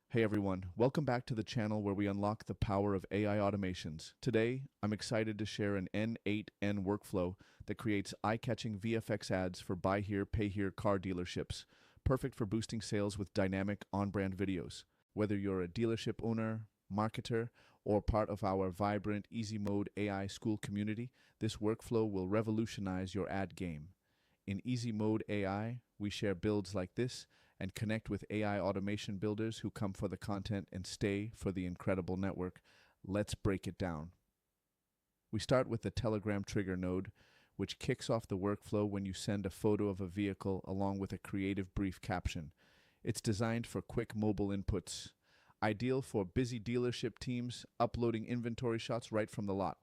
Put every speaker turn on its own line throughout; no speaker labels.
Hey everyone, welcome back to the channel where we unlock the power of AI automations. Today, I'm excited to share an n8n workflow that creates eye-catching VFX ads for buy here, pay here car dealerships, perfect for boosting sales with dynamic on-brand videos. Whether you're a dealership owner, marketer, or part of our vibrant Easy Mode AI Skool community, this workflow will revolutionize your ad game. In Easy Mode AI, we share builds like this and connect with AI automation builders who come for the content and stay for the incredible network. Let's break it down. We start with the Telegram trigger node, which kicks off the workflow when you send a photo of a vehicle along with a creative brief caption. It's designed for quick mobile inputs, ideal for busy dealership teams uploading inventory shots right from the lot.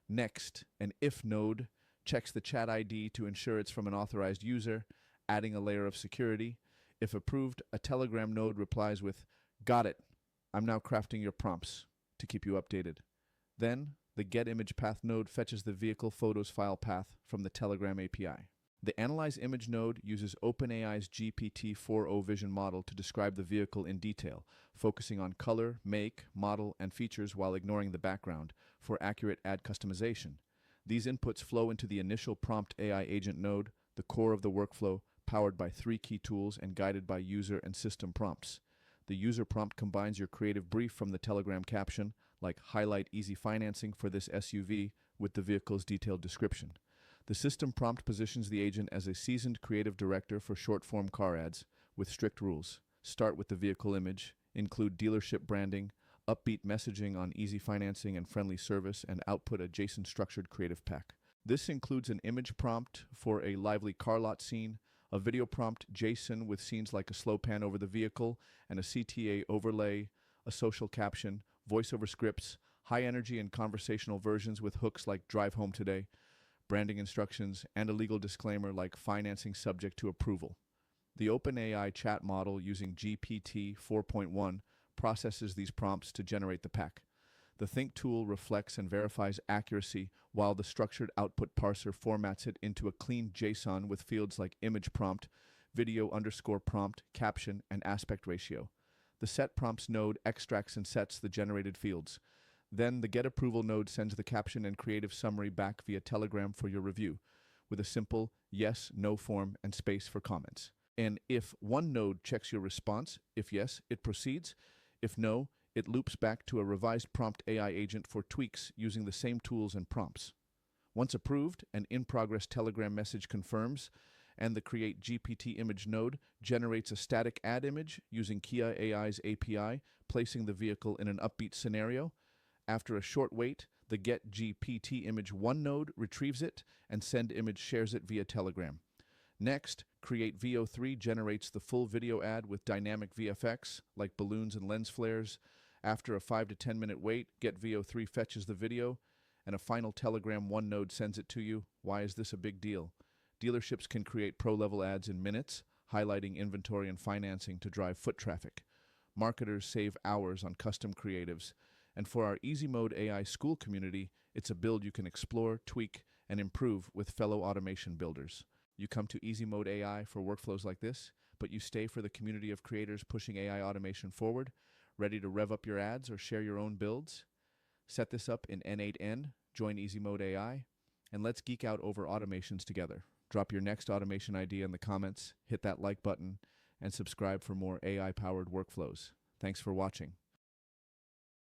Next, an if node checks the chat ID to ensure it's from an authorized user, adding a layer of security. If approved, a Telegram node replies with, "Got it. I'm now crafting your prompts," to keep you updated. Then, the getImagePath node fetches the vehicle photos file path from the Telegram API. The AnalyzeImage node uses OpenAI's GPT-4o vision model to describe the vehicle in detail, focusing on color, make, model, and features while ignoring the background for accurate ad customization. These inputs flow into the initial prompt AI agent node, the core of the workflow, powered by 3 key tools and guided by user and system prompts. The user prompt combines your creative brief from the Telegram caption, like highlight easy financing for this SUV, with the vehicle's detailed description. The system prompt positions the agent as a seasoned creative director for short-form car ads, with strict rules. Start with the vehicle image, include dealership branding, upbeat messaging on easy financing and friendly service, and output a JSON structured creative pack. This includes an image prompt for a lively car lot scene, a video prompt JSON with scenes like a slow pan over the vehicle, and a CTA overlay, a social caption, voiceover scripts, high energy and conversational versions with hooks like drive home today, branding instructions, and a legal disclaimer like financing subject to approval. The OpenAI chat model using GPT 4.1 processes these prompts to generate the pack. The Think tool reflects and verifies accuracy, while the structured output parser formats it into a clean JSON with fields like image prompt, video underscore prompt, caption, and aspect ratio. The Set Prompts node extracts and sets the generated fields. Then the Get Approval node sends the caption and creative summary back via Telegram for your review, with a simple yes, no form and space for comments. And if one node checks your response, if yes, it proceeds. If no, it loops back to a revised prompt AI agent for tweaks using the same tools and prompts. Once approved, an in-progress Telegram message confirms, and the Create GPT image node generates a static ad image using Kia AI's API, placing the vehicle in an upbeat scenario. After a short wait, the Get GPT image 1 node retrieves it, and Send image shares it via Telegram. Next, Create VO3 generates the full video ad with dynamic VFX, like balloons and lens flares. After a 5 to 10 minute wait, Get VO3 fetches the video, and a final Telegram 1 node sends it to you. Why is this a big deal? Dealerships can create pro-level ads in minutes, highlighting inventory and financing to drive foot traffic. Marketers save hours on custom creatives. And for our Easy Mode AI Skool community, it's a build you can explore, tweak, and improve with fellow automation builders. You come to Easy Mode AI for workflows like this, but you stay for the community of creators pushing AI automation forward, ready to rev up your ads or share your own builds? Set this up in n8n, join Easy Mode AI, and let's geek out over automations together. Drop your next automation idea in the comments, hit that like button, and subscribe for more AI-powered workflows. Thanks for watching.